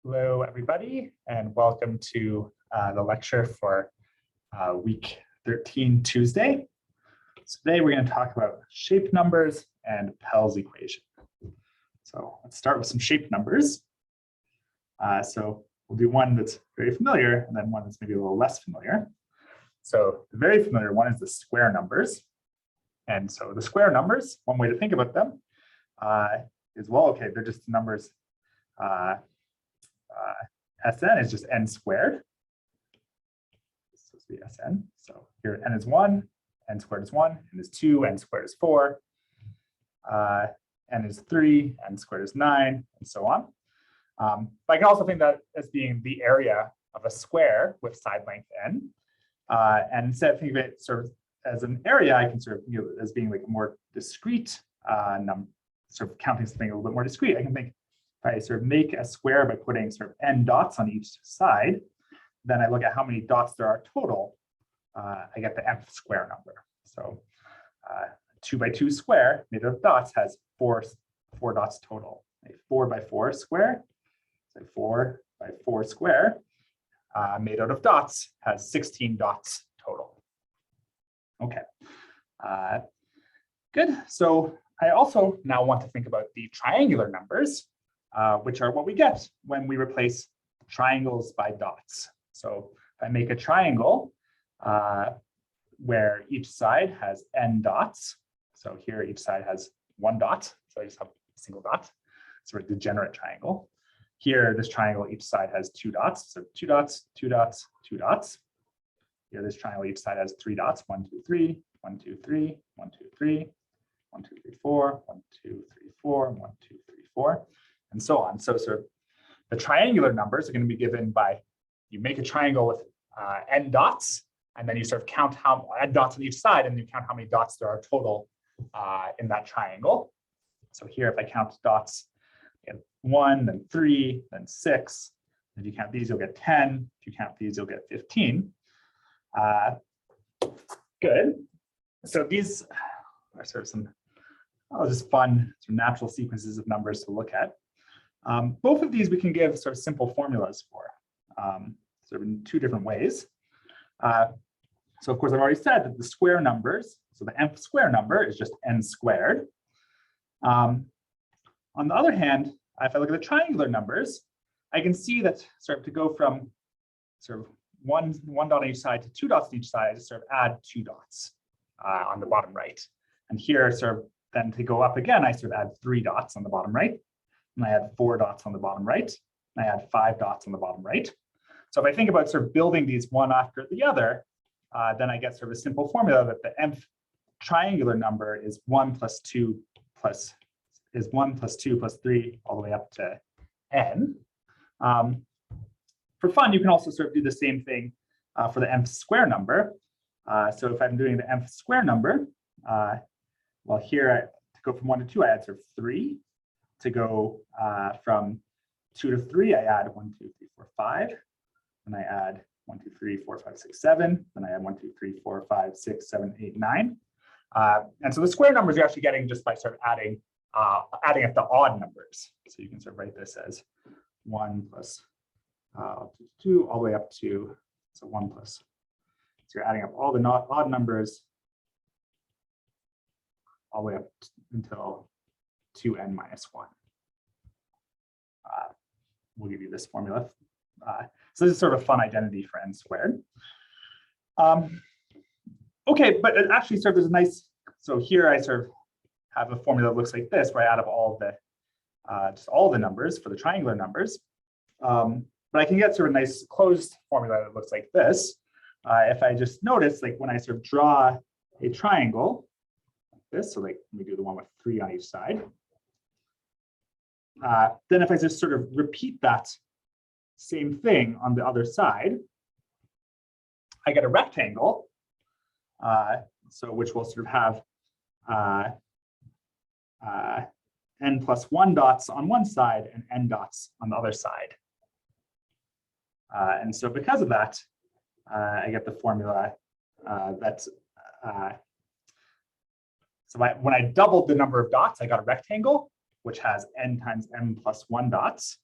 Hello, everybody, and welcome to the lecture for week 13, Tuesday. So today we're going to talk about shape numbers and Pell's equation. So let's start with some shape numbers. So we'll do one that's very familiar and then one that's maybe a little less familiar. So the very familiar one is the square numbers. And so the square numbers, one way to think about them is, well, okay, they're just numbers. Sn is just n squared. This is the Sn. So here n is 1, n squared is 1, n is 2, n squared is 4, n is 3, n squared is 9, and so on. But I can also think that as being the area of a square with side length n. And instead of thinking of it sort of as an area, I can sort of view it as being like a more discrete number, sort of counting something a little bit more discrete. I can think if I sort of make a square by putting sort of n dots on each side, then I look at how many dots there are total. I get the nth square number. So 2 by 2 square made of dots has four dots total. A 4 by 4 square, so 4 by 4 square made out of dots has 16 dots total. Okay, good. So I also now want to think about the triangular numbers, which are what we get when we replace triangles by dots. So if I make a triangle where each side has n dots, so here each side has 1 dot, so I just have a single dot, sort of degenerate triangle. Here, this triangle, each side has 2 dots, so 2 dots, 2 dots, 2 dots. Here, this triangle, each side has 3 dots, 1, 2, 3, 1, 2, 3, 1, 2, 3, 1, 2, 3, 4, 1, 2, 3, 4, 1, 2, 3, 4. And so on. So sort of the triangular numbers are going to be given by, you make a triangle with n dots, and then you sort of count how n dots on each side, and you count how many dots there are total in that triangle. So here, if I count dots, 1, then 3, then 6. If you count these, you'll get 10. If you count these, you'll get 15. Good. So these are sort of some just fun sort of natural sequences of numbers to look at. Both of these we can give sort of simple formulas for, sort of in 2 different ways. So of course, I've already said that the square numbers, so the nth square number is just n squared. On the other hand, if I look at the triangular numbers, I can see that sort of to go from sort of one dot on each side to 2 dots on each side, I just sort of add 2 dots on the bottom right. And here, sort of then to go up again, I sort of add 3 dots on the bottom right. And I add 4 dots on the bottom right, and I add 5 dots on the bottom right. So if I think about sort of building these one after the other, then I get sort of a simple formula that the nth triangular number is 1 plus 2 plus 3 all the way up to n. For fun, you can also sort of do the same thing for the nth square number. So if I'm doing the nth square number, well, here to go from 1 to 2, I add sort of 3. To go from 2 to 3, I add 1, 2, 3, 4, 5. Then I add 1, 2, 3, 4, 5, 6, 7. Then I add 1, 2, 3, 4, 5, 6, 7, 8, 9. And so the square numbers you're actually getting just by sort of adding up the odd numbers. So you can sort of write this as 1 plus 2 all the way up to, so 1 plus. So you're adding up all the odd numbers all the way up until 2n minus 1. We'll give you this formula. So this is sort of a fun identity for n squared. Okay, but it actually sort of is a nice, so here I sort of have a formula that looks like this, where I add up all the, just all the numbers for the triangular numbers. But I can get sort of a nice closed formula that looks like this. If I just notice, like when I sort of draw a triangle, like this, so like let me do the one with 3 on each side. Then if I just sort of repeat that same thing on the other side, I get a rectangle, so which will sort of have n plus 1 dots on one side and n dots on the other side. And so because of that, I get the formula that's so when I doubled the number of dots, I got a rectangle, which has n times m plus 1 dots.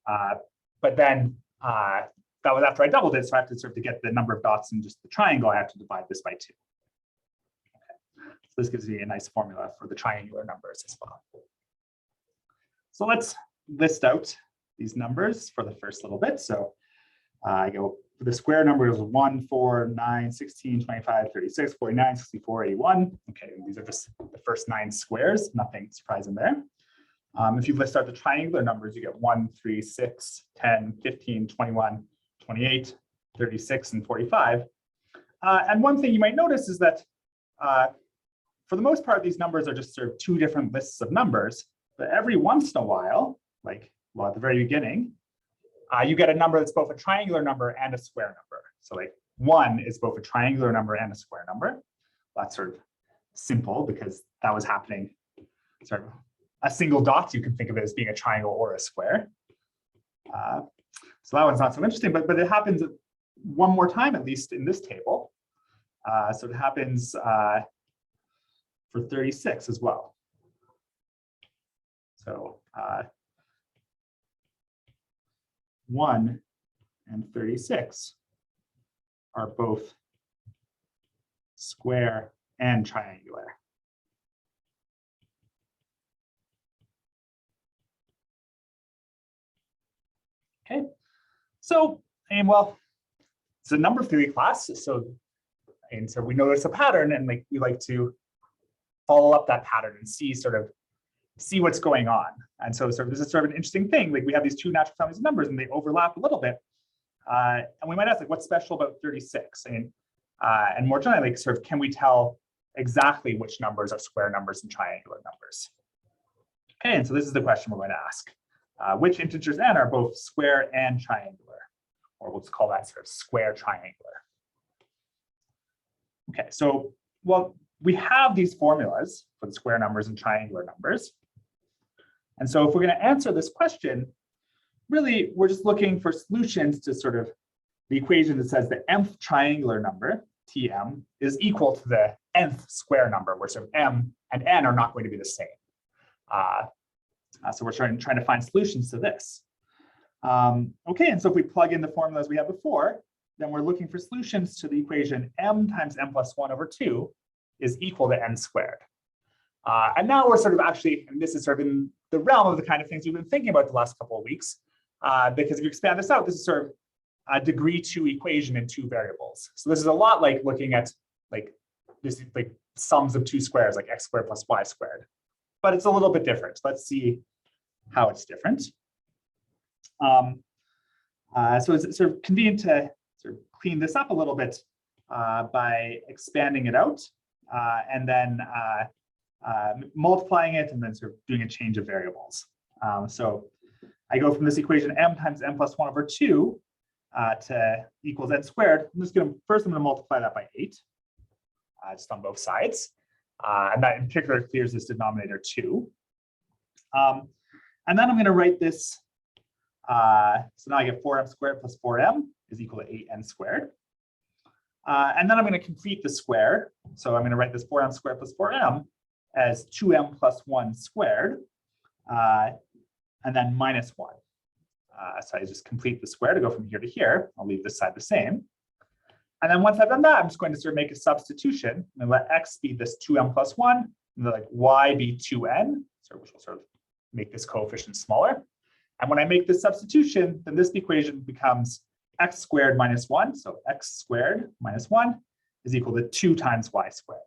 But then that was after I doubled it, so I have to sort of to get the number of dots in just the triangle, I have to divide this by 2. Okay. So this gives me a nice formula for the triangular numbers as well. So let's list out these numbers for the first little bit. So I go for the square numbers 1, 4, 9, 16, 25, 36, 49, 64, 81. Okay, these are just the first 9 squares, nothing surprising there. If you list out the triangular numbers, you get 1, 3, 6, 10, 15, 21, 28, 36, and 45. And one thing you might notice is that for the most part, these numbers are just sort of 2 different lists of numbers, but every once in a while, like at the very beginning, you get a number that's both a triangular number and a square number. So like 1 is both a triangular number and a square number. That's sort of simple because that was happening sort of a single dot. You can think of it as being a triangle or a square. So that one's not so interesting, but it happens one more time, at least in this table. So it happens for 36 as well. So 1 and 36 are both square and triangular. Okay, so, and well, it's a number theory class, so we notice a pattern, and like we like to follow up that pattern and see what's going on. And so this is sort of an interesting thing. Like we have these 2 natural families of numbers, and they overlap a little bit. And we might ask, like, what's special about 36? And more generally, like, sort of, can we tell exactly which numbers are square numbers and triangular numbers? Okay, and so this is the question we're going to ask. Which integers n are both square and triangular? Or we'll just call that sort of square triangular. Okay, so, well, we have these formulas for the square numbers and triangular numbers. And so if we're going to answer this question, really, we're just looking for solutions to sort of the equation that says the nth triangular number, Tm, is equal to the nth square number, where sort of m and n are not going to be the same. So we're trying to find solutions to this. Okay, and so if we plug in the formulas we had before, then we're looking for solutions to the equation m times n plus 1 over 2 is equal to n squared. And now we're sort of actually, and this is sort of in the realm of the kind of things we've been thinking about the last couple of weeks, because if you expand this out, this is sort of a degree 2 equation in 2 variables. So this is a lot like looking at like sums of 2 squares, like x squared plus y squared, but it's a little bit different. Let's see how it's different. So it's sort of convenient to sort of clean this up a little bit by expanding it out and then multiplying it and then sort of doing a change of variables. So I go from this equation m times n plus 1 over 2 to equals n squared. I'm going to multiply that by 8, just on both sides. And that in particular clears this denominator 2. And then I'm going to write this. So now I get 4m squared plus 4m is equal to 8n squared. And then I'm going to complete the square. So I'm going to write this 4m squared plus 4m as 2m plus 1 squared, and then minus 1. So I just complete the square to go from here to here. I'll leave this side the same. And then once I've done that, I'm just going to sort of make a substitution and let x be this 2m plus 1, and then like y be 2n, so which will sort of make this coefficient smaller. And when I make this substitution, then this equation becomes x squared minus 1. So x squared minus 1 is equal to 2 times y squared.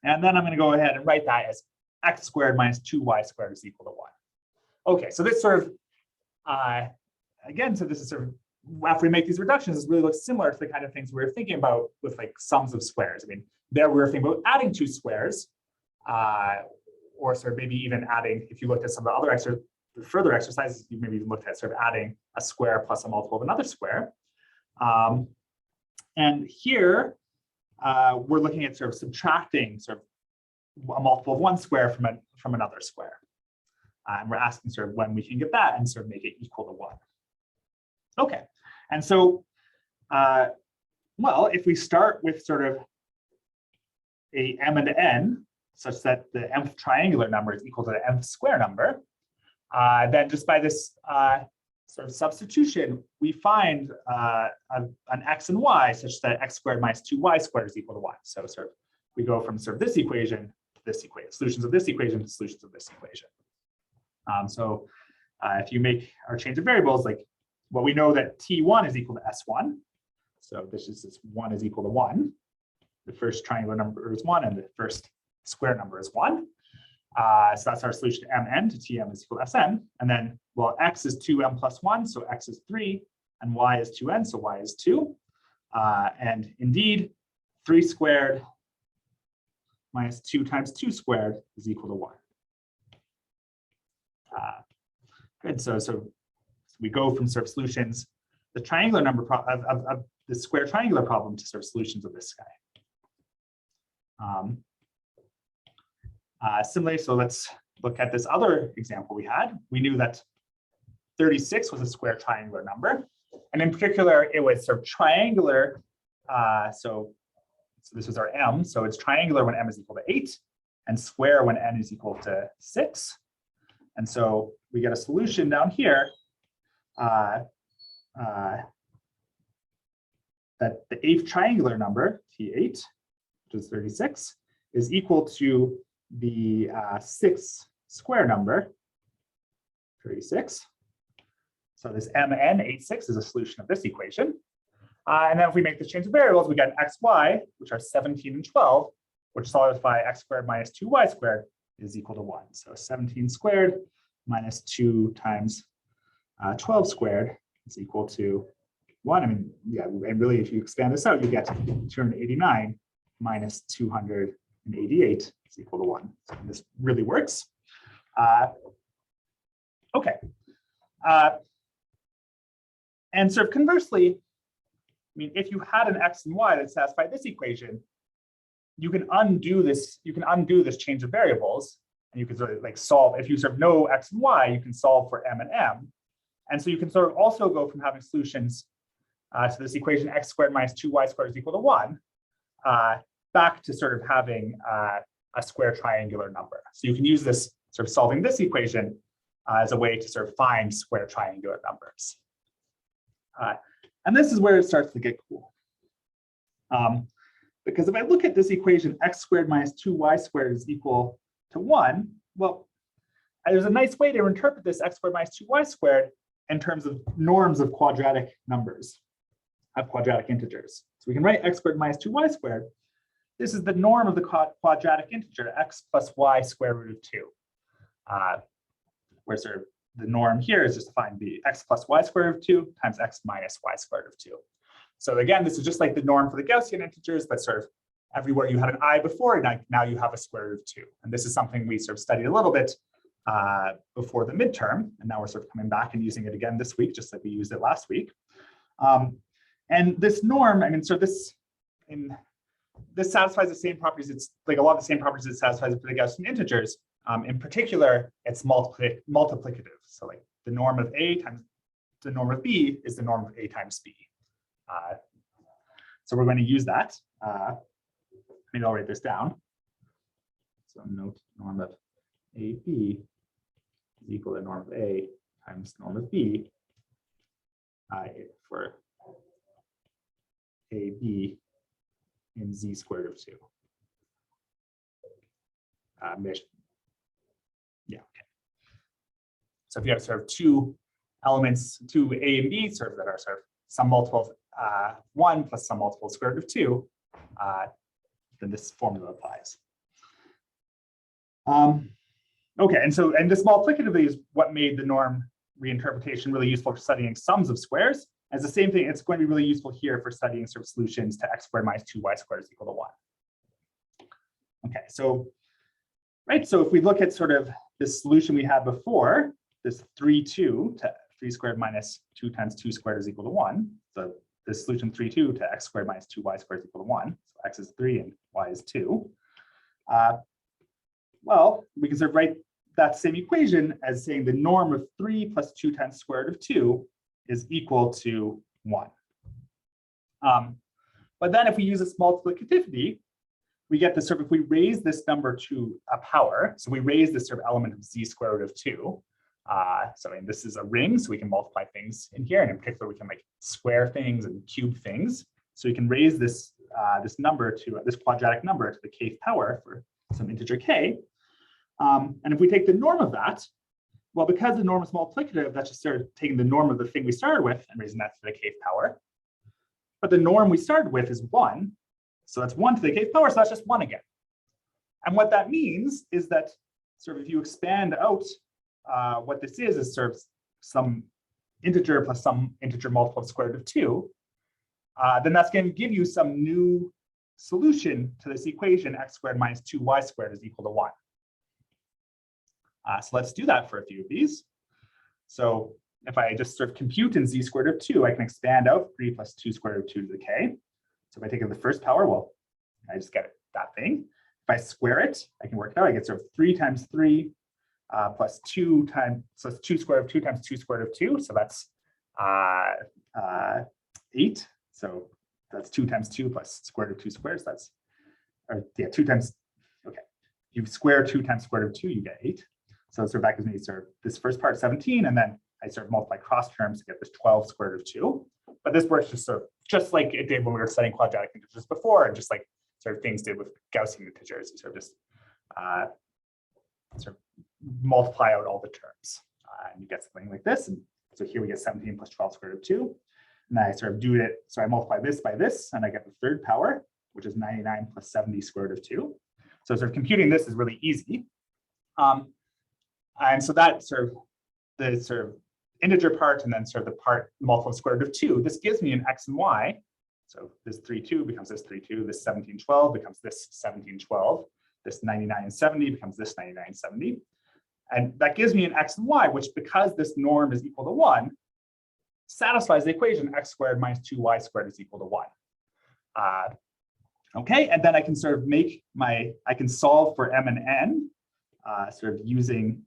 And then I'm going to go ahead and write that as x squared minus 2y squared is equal to 1. Okay, so this sort of, again, so this is sort of, after we make these reductions, this really looks similar to the kind of things we were thinking about with like sums of squares. I mean, there we were thinking about adding 2 squares, or sort of maybe even adding, if you looked at some of the other further exercises, you maybe looked at sort of adding a square plus a multiple of another square. And here, we're looking at sort of subtracting sort of a multiple of 1 square from another square. And we're asking sort of when we can get that and sort of make it equal to 1. Okay, and so, well, if we start with sort of a m and n, such that the nth triangular number is equal to the nth square number, then just by this sort of substitution, we find an x and y such that x squared minus 2y squared is equal to 1. So sort of we go from sort of this equation to this equation, solutions of this equation to solutions of this equation. If you make our change of variables, like, well, we know that T1 is equal to S1. So this 1 is equal to 1. The first triangular number is 1 and the first square number is 1. So that's our solution to Mn to Tm is equal to Sn. And then, well, x is 2m plus 1, so x is 3, and y is 2n, so y is 2. And indeed, 3 squared minus 2 times 2 squared is equal to 1. Good, so we go from sort of solutions, the triangular number of the square triangular problem to sort of solutions of this guy. Similarly, so let's look at this other example we had. We knew that 36 was a square triangular number. And in particular, it was sort of triangular. So this is our m. So it's triangular when m is equal to 8 and square when n is equal to 6. And so we get a solution down here that the 8th triangular number, T8, which is 36, is equal to the 6th square number, 36. So this Mn 86 is a solution of this equation. And then if we make this change of variables, we get an xy, which are 17 and 12, which solidify x squared minus 2y squared is equal to 1. So 17 squared minus 2 times 12 squared is equal to 1. I mean, yeah, and really, if you expand this out, you get 289 minus 288 is equal to 1. So this really works. Okay. And sort of conversely, I mean, if you had an x and y that satisfied this equation, you can undo this. You can undo this change of variables, and you can sort of like solve. If you sort of know x and y, you can solve for m and m, and so you can sort of also go from having solutions to this equation x squared minus 2y squared is equal to 1, back to sort of having a square triangular number. So you can use this sort of solving this equation as a way to sort of find square triangular numbers. And this is where it starts to get cool. Because if I look at this equation, x squared minus 2y squared is equal to 1, well, there's a nice way to interpret this x squared minus 2y squared in terms of norms of quadratic numbers, of quadratic integers. So we can write x squared minus 2y squared. This is the norm of the quadratic integer, x plus y square root of 2. Where sort of the norm here is just to find the x plus y square root of 2 times x minus y square root of 2. So again, this is just like the norm for the Gaussian integers, but sort of everywhere you had an I before, now you have a square root of 2. And this is something we sort of studied a little bit before the midterm, and now we're sort of coming back and using it again this week, just like we used it last week. And this norm, I mean, so this satisfies the same properties. It's like a lot of the same properties it satisfies for the Gaussian integers. In particular, it's multiplicative. So like the norm of A times the norm of B is the norm of A times B. So we're going to use that. Maybe I'll write this down. So note norm of AB is equal to norm of A times norm of B for AB in z squared root of 2. Yeah, okay. So if you have sort of two elements, two A and B, sort of that are sort of some multiple 1 plus some multiple square root of 2, then this formula applies. Okay, and this multiplicatively is what made the norm reinterpretation really useful for studying sums of squares. As the same thing, it's going to be really useful here for studying sort of solutions to x squared minus 2y squared is equal to 1. Okay, so so if we look at sort of this solution we had before, this 3 squared minus 2 times 2 squared is equal to 1. So this solution 3 to x squared minus 2y squared is equal to 1. So x is 3 and y is 2. Well, we can sort of write that same equation as saying the norm of 3 plus 2 times square root of 2 is equal to 1. But then if we use this multiplicativity, we get this sort of, if we raise this number to a power, so we raise this sort of element of z square root of 2, So this is a ring, so we can multiply things in here, and in particular, we can like square things and cube things. So we can raise this this number to this quadratic number to the kth power for some integer k. And if we take the norm of that, well, because the norm is multiplicative, that's just sort of taking the norm of the thing we started with and raising that to the kth power. But the norm we started with is 1. So that's 1 to the kth power, so that's just 1 again. And what that means is that sort of if you expand out what this is sort of some integer plus some integer multiple of the square root of 2, then that's going to give you some new solution to this equation, x squared minus 2y squared is equal to 1. So let's do that for a few of these. So if I just sort of compute in z squared root of 2, I can expand out 3 plus 2 square root of 2 to the k. So if I take it to the first power, well, I just get that thing. If I square it, I can work it out. I get sort of 3 times 3 plus 2 times, so it's 2 square root of 2 times 2 square root of 2. So that's 8. So that's 2 times 2 plus square root of 2 squares. That's, or yeah, 2 times, okay. You square 2 times square root of 2, you get 8. So sort of that gives me sort of this first part 17, and then I sort of multiply cross terms to get this 12 square root of 2. But this works just sort of just like it did when we were studying quadratic integers before, and just like sort of things did with Gaussian integers. You sort of just sort of multiply out all the terms, and you get something like this. And so here we get 17 plus 12 square root of 2. And I sort of do it, so I multiply this by this, and I get the third power, which is 99 plus 70 square root of 2. So sort of computing this is really easy. And so that sort of the sort of integer part, and then sort of the part multiple of square root of 2, this gives me an x and y. So this 3, 2 becomes this 3, 2, this 17, 12 becomes this 17, 12, this 99 and 70 becomes this 99 and 70. And that gives me an x and y, which because this norm is equal to 1, satisfies the equation x squared minus 2y squared is equal to 1. Okay, and then I can sort of make I can solve for m and n sort of using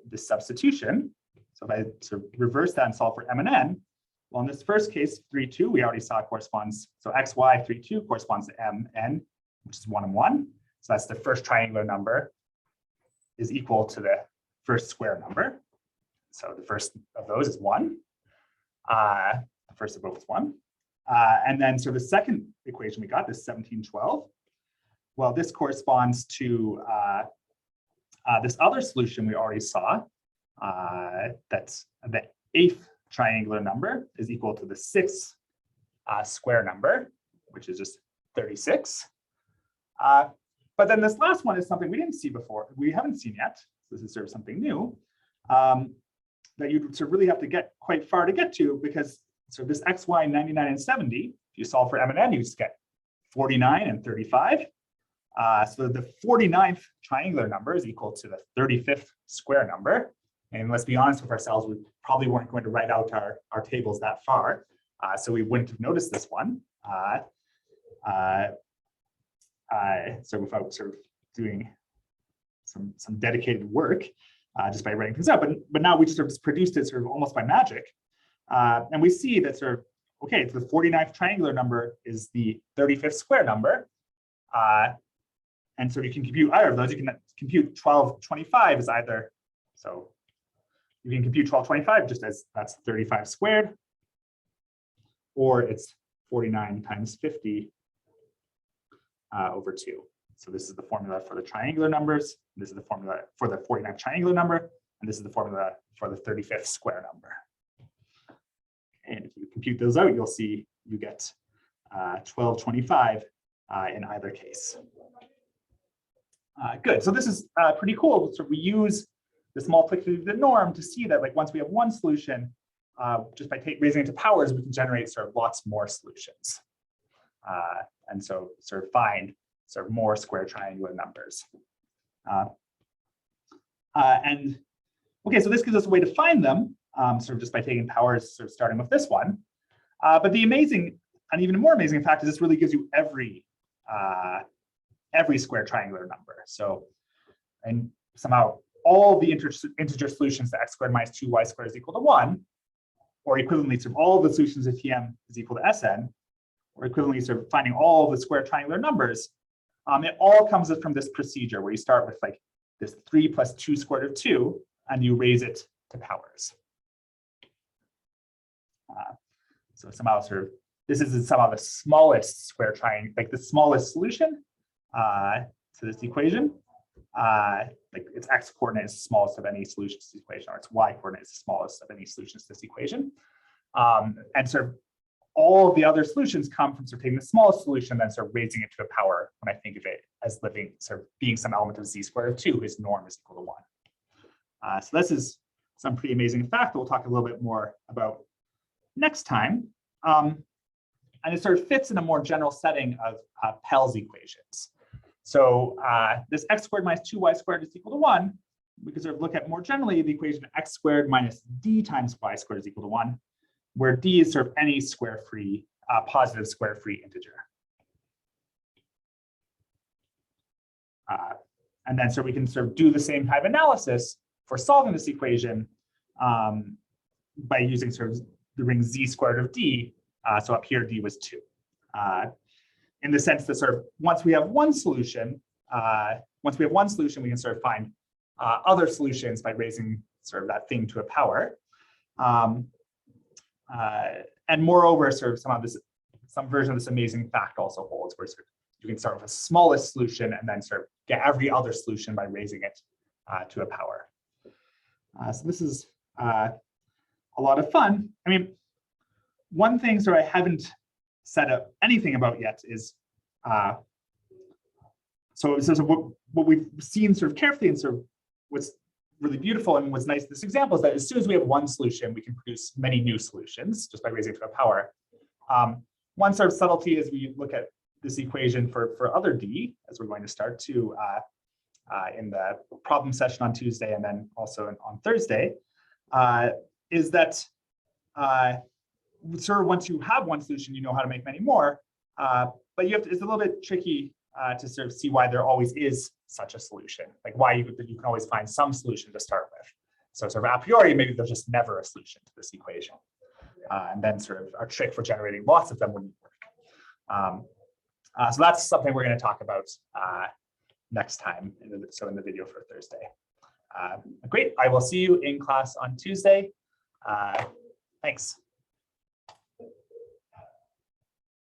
this substitution. So if I sort of reverse that and solve for m and n, well, in this first case, 3, 2, we already saw corresponds, so x, y, 3, 2 corresponds to m, n, which is 1 and 1. So that's the first triangular number is equal to the first square number. So the first of those is 1. The first of both is 1. And then so the second equation we got, this 17, 12, well, this corresponds to this other solution we already saw, that's the 8th triangular number is equal to the 6th square number, which is just 36. But then this last one is something we didn't see before, we haven't seen yet. This is sort of something new that you sort of really have to get quite far to get to, because so this x, y, 99 and 70, if you solve for m and n, you just get 49 and 35. So the 49th triangular number is equal to the 35th square number. And let's be honest with ourselves, we probably weren't going to write out our tables that far. So we wouldn't have noticed this one. So without sort of doing some dedicated work, just by writing things out. But now we just sort of produced it sort of almost by magic. And we see that sort of, okay, so the 49th triangular number is the 35th square number. And so you can compute either of those. You can compute 1225 as either, so you can compute 1225 just as that's 35 squared, or it's 49 times 50 over 2. So this is the formula for the triangular numbers. This is the formula for the 49th triangular number, and this is the formula for the 35th square number. And if you compute those out, you'll see you get 1225 in either case. Good. So this is pretty cool. So we use this multiplicative of the norm to see that, like, once we have one solution, just by raising it to powers, we can generate sort of lots more solutions, and so sort of find sort of more square triangular numbers. And okay, so this gives us a way to find them, sort of just by taking powers, sort of starting with this one. But the amazing and even more amazing fact is this really gives you every square triangular number. So, and somehow all the integer solutions to x squared minus 2y squared is equal to 1, or equivalently, sort of all the solutions of Tm is equal to Sn, or equivalently, sort of finding all the square triangular numbers. It all comes from this procedure where you start with like this 3 plus 2 squared root of 2, and you raise it to powers. So somehow this is somehow the smallest square triangle, like the smallest solution to this equation. Like its x coordinate is the smallest of any solution to this equation, or its y coordinate is the smallest of any solutions to this equation. And sort of all of the other solutions come from sort of taking the smallest solution, then sort of raising it to a power when I think of it as living, sort of being some element of z squared of 2, whose norm is equal to 1. So this is some pretty amazing fact that we'll talk a little bit more about next time. And it sort of fits in a more general setting of Pell's equations. So this x squared minus 2y squared is equal to 1. We can sort of look at more generally the equation x squared minus d times y squared is equal to 1, where d is sort of any square-free, positive square-free integer. And then so we can sort of do the same type of analysis for solving this equation by using sort of the ring z squared of d. So up here, d was 2. In the sense that sort of once we have one solution, we can sort of find other solutions by raising sort of that thing to a power. And moreover, sort of some version of this amazing fact also holds, where sort of you can start with a smallest solution and then sort of get every other solution by raising it to a power. So this is a lot of fun. I mean, one thing sort of I haven't said anything about yet is so what we've seen sort of carefully, and sort of what's really beautiful and what's nice in this example is that as soon as we have one solution, we can produce many new solutions just by raising it to a power. One sort of subtlety as we look at this equation for other d, as we're going to start to in the problem session on Tuesday and then also on Thursday, is that sort of once you have one solution, you know how to make many more, but it's a little bit tricky to sort of see why there always is such a solution, like why you can always find some solution to start with. So sort of a priori, maybe there's just never a solution to this equation. And then sort of our trick for generating lots of them wouldn't work. So that's something we're going to talk about next time, in the video for Thursday. Great, I will see you in class on Tuesday. Thanks.